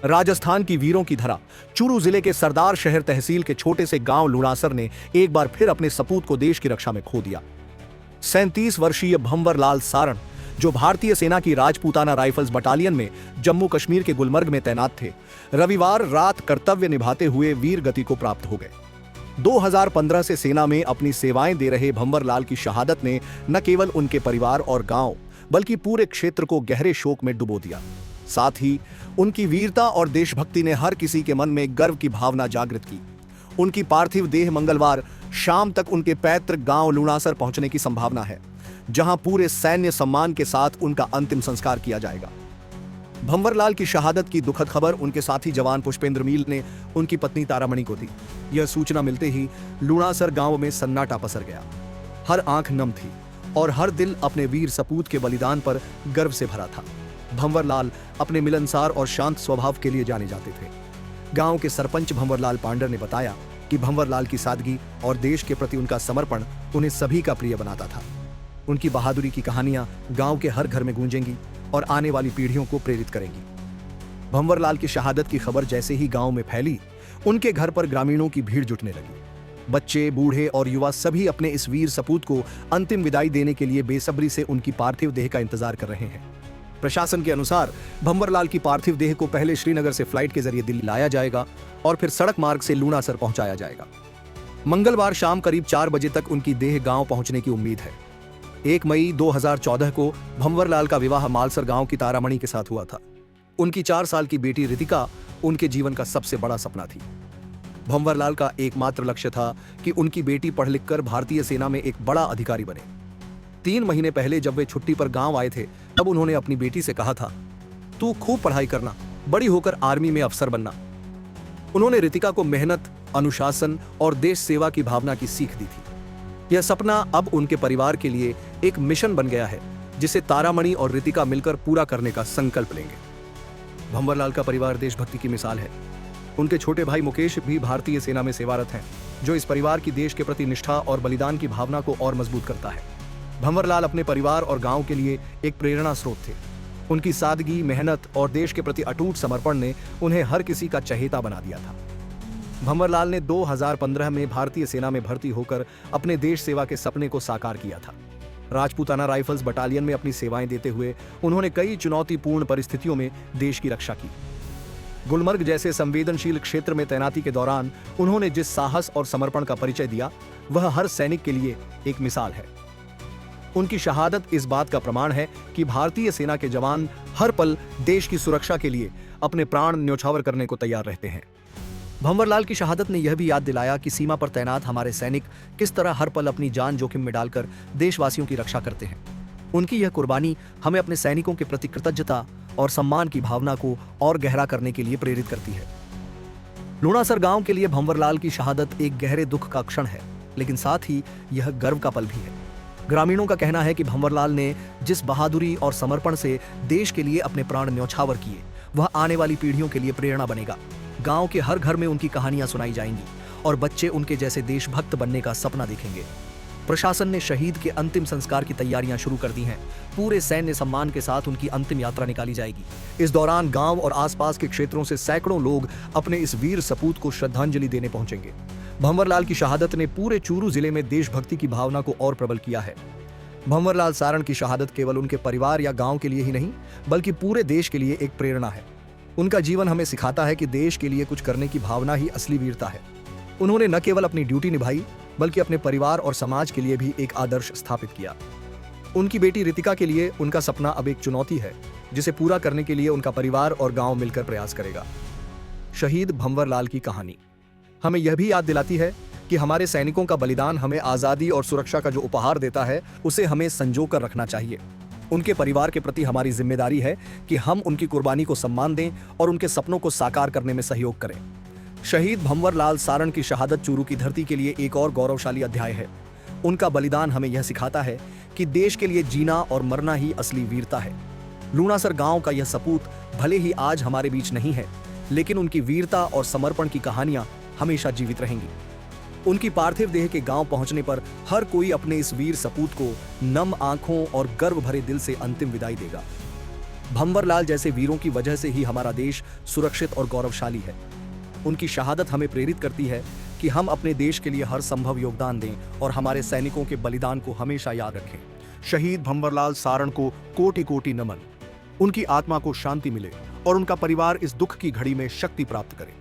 राजस्थान की वीरों की धरा चूरू जिले के सरदार शहर तहसील के छोटे से गांव लुणासर ने एक बार फिर अपने सपूत को देश की रक्षा में खो दिया। 37 वर्षीय भंवर लाल सारण, जो भारतीय सेना की राजपूताना राइफल्स बटालियन में जम्मू कश्मीर के गुलमर्ग में तैनात थे, रविवार रात कर्तव्य निभाते हुए वीर गति को प्राप्त हो गए। 2015 से सेना में अपनी सेवाएं दे रहे भंवर लाल की शहादत ने न केवल उनके परिवार और गांव बल्कि पूरे क्षेत्र को गहरे शोक में डुबो दिया। साथ ही उनकी वीरता और देशभक्ति ने हर किसी के मन में गर्व की भावना जागृत की। उनकी पार्थिव देह मंगलवार शाम तक उनके पैतृक गांव लुणासर पहुंचने की संभावना है, जहां पूरे सैन्य सम्मान के साथ उनका अंतिम संस्कार किया जाएगा। भंवर लाल की शहादत की दुखद खबर उनके साथी जवान पुष्पेंद्र मील ने उनकी पत्नी तारामणि को दी। यह सूचना मिलते ही लुणासर गांव में सन्नाटा पसर गया। हर आंख नम थी और हर दिल अपने वीर सपूत के बलिदान पर गर्व से भरा था। भंवर लाल अपने मिलनसार और शांत स्वभाव के लिए जाने जाते थे। गांव के सरपंच भंवर लाल पांडर ने बताया कि भंवर लाल की सादगी और देश के प्रति उनका समर्पण उन्हें सभी का प्रिय बनाता था। उनकी बहादुरी की कहानियां गांव के हर घर में गूंजेंगी और आने वाली पीढ़ियों को प्रेरित करेंगी। भंवर लाल की शहादत की खबर जैसे ही गांव में फैली, उनके घर पर ग्रामीणों की भीड़ जुटने लगी। बच्चे, बूढ़े और युवा सभी अपने इस वीर सपूत को अंतिम विदाई देने के लिए बेसब्री से उनकी पार्थिव देह का इंतजार कर रहे हैं। प्रशासन के अनुसार भंवर लाल की पार्थिव देह को पहले श्रीनगर से फ्लाइट के जरिए दिल्ली लाया जाएगा और फिर सड़क मार्ग से लुणासर पहुंचाया जाएगा। मंगलवार शाम करीब 4 बजे तक उनकी देह गांव पहुंचने की उम्मीद है। 1 मई 2014 को भंवर लाल का विवाह मालसर गांव की तारामणि के साथ हुआ था। उनकी 4 साल की बेटी रितिका उनके जीवन का सबसे बड़ा सपना थी। भंवर लाल का एकमात्र लक्ष्य था कि उनकी बेटी पढ़ लिखकर भारतीय सेना में एक बड़ा अधिकारी बने। 3 महीने पहले जब वे छुट्टी पर गांव आए थे, तब उन्होंने अपनी बेटी से कहा था, तू खूब पढ़ाई करना, बड़ी होकर आर्मी में अफसर बनना। उन्होंने रितिका को मेहनत, अनुशासन और देश सेवा की भावना की सीख दी थी। यह सपना अब उनके परिवार के लिए एक मिशन बन गया है, जिसे तारामणि और रितिका मिलकर पूरा करने का संकल्प लेंगे। भंवर लाल का परिवार देशभक्ति की मिसाल है। उनके छोटे भाई मुकेश भी भारतीय सेना में सेवारत हैं, जो इस परिवार की देश के प्रति निष्ठा और बलिदान की भावना को और मजबूत करता है। भंवर लाल अपने परिवार और गांव के लिए एक प्रेरणा स्रोत थे। उनकी सादगी, मेहनत और देश के प्रति अटूट समर्पण ने उन्हें हर किसी का चहेता बना दिया था। भंवर लाल ने 2015 में भारतीय सेना में भर्ती होकर अपने देश सेवा के सपने को साकार किया था। राजपूताना राइफल्स बटालियन में अपनी सेवाएं देते हुए उन्होंने कई चुनौतीपूर्ण परिस्थितियों में देश की रक्षा की। गुलमर्ग जैसे संवेदनशील क्षेत्र में तैनाती के दौरान उन्होंने जिस साहस और समर्पण का परिचय दिया, वह हर सैनिक के लिए एक मिसाल है। उनकी शहादत इस बात का प्रमाण है कि भारतीय सेना के जवान हर पल देश की सुरक्षा के लिए अपने प्राण न्योछावर करने को तैयार रहते हैं। भंवर लाल की शहादत ने यह भी याद दिलाया कि सीमा पर तैनात हमारे सैनिक किस तरह हर पल अपनी जान जोखिम में डालकर देशवासियों की रक्षा करते हैं। उनकी यह कुर्बानी हमें अपने सैनिकों के प्रति कृतज्ञता और सम्मान की भावना को और गहरा करने के लिए प्रेरित करती है। लुणासर गांव के लिए भंवर लाल की शहादत एक गहरे दुख का क्षण है, लेकिन साथ ही यह गर्व का पल भी है। ग्रामीणों का कहना है कि भंवर लाल ने जिस बहादुरी और समर्पण से देश के लिए अपने प्राण न्यौछावर किए, वह आने वाली पीढ़ियों के लिए प्रेरणा बनेगा। गांव के हर घर में उनकी कहानियां सुनाई जाएंगी और बच्चे उनके जैसे देशभक्त बनने का सपना देखेंगे। प्रशासन ने शहीद के अंतिम संस्कार की तैयारियां शुरू कर दी हैं। पूरे सैन्य सम्मान के साथ उनकी अंतिम यात्रा निकाली जाएगी। इस दौरान गांव और आसपास के क्षेत्रों से सैकड़ों लोग अपने इस वीर सपूत को श्रद्धांजलि देने पहुंचेंगे। भंवर लाल की शहादत ने पूरे चूरू जिले में देशभक्ति की भावना को और प्रबल किया है। भंवर लाल सारण की शहादत केवल उनके परिवार या गांव के लिए ही नहीं, बल्कि पूरे देश के लिए एक प्रेरणा है। उनका जीवन हमें सिखाता है कि देश के लिए कुछ करने की भावना ही असली वीरता है। उन्होंने न केवल अपनी ड्यूटी निभाई, बल्कि अपने परिवार और समाज के लिए भी एक आदर्श स्थापित किया। उनकी बेटी रितिका के लिए उनका सपना अब एक चुनौती है, जिसे पूरा करने के लिए उनका परिवार और गांव मिलकर प्रयास करेगा। शहीद भंवर लाल की कहानी हमें यह भी याद दिलाती है कि हमारे सैनिकों का बलिदान हमें आजादी और सुरक्षा का जो उपहार देता है, उसे हमें संजो कर रखना चाहिए। उनके परिवार के प्रति हमारी जिम्मेदारी है कि हम उनकी कुर्बानी को सम्मान दें और उनके सपनों को साकार करने में सहयोग करें। शहीद भंवर लाल सारण की शहादत चूरू की धरती के लिए एक और गौरवशाली अध्याय है। उनका बलिदान हमें यह सिखाता है कि देश के लिए जीना और मरना ही असली वीरता है। लुणासर गांव का यह सपूत भले ही आज हमारे बीच नहीं है, लेकिन उनकी वीरता और समर्पण की कहानियां हमेशा जीवित रहेंगी। उनकी पार्थिव देह के गांव पहुंचने पर हर कोई अपने इस वीर सपूत को नम आंखों और गर्व भरे दिल से अंतिम विदाई देगा। भंवरलाल जैसे वीरों की वजह से ही हमारा देश सुरक्षित और गौरवशाली है। उनकी शहादत हमें प्रेरित करती है कि हम अपने देश के लिए हर संभव योगदान दें और हमारे सैनिकों के बलिदान को हमेशा याद रखें। शहीद भंवरलाल सारण को कोटि कोटि नमन। उनकी आत्मा को शांति मिले और उनका परिवार इस दुख की घड़ी में शक्ति प्राप्त करे।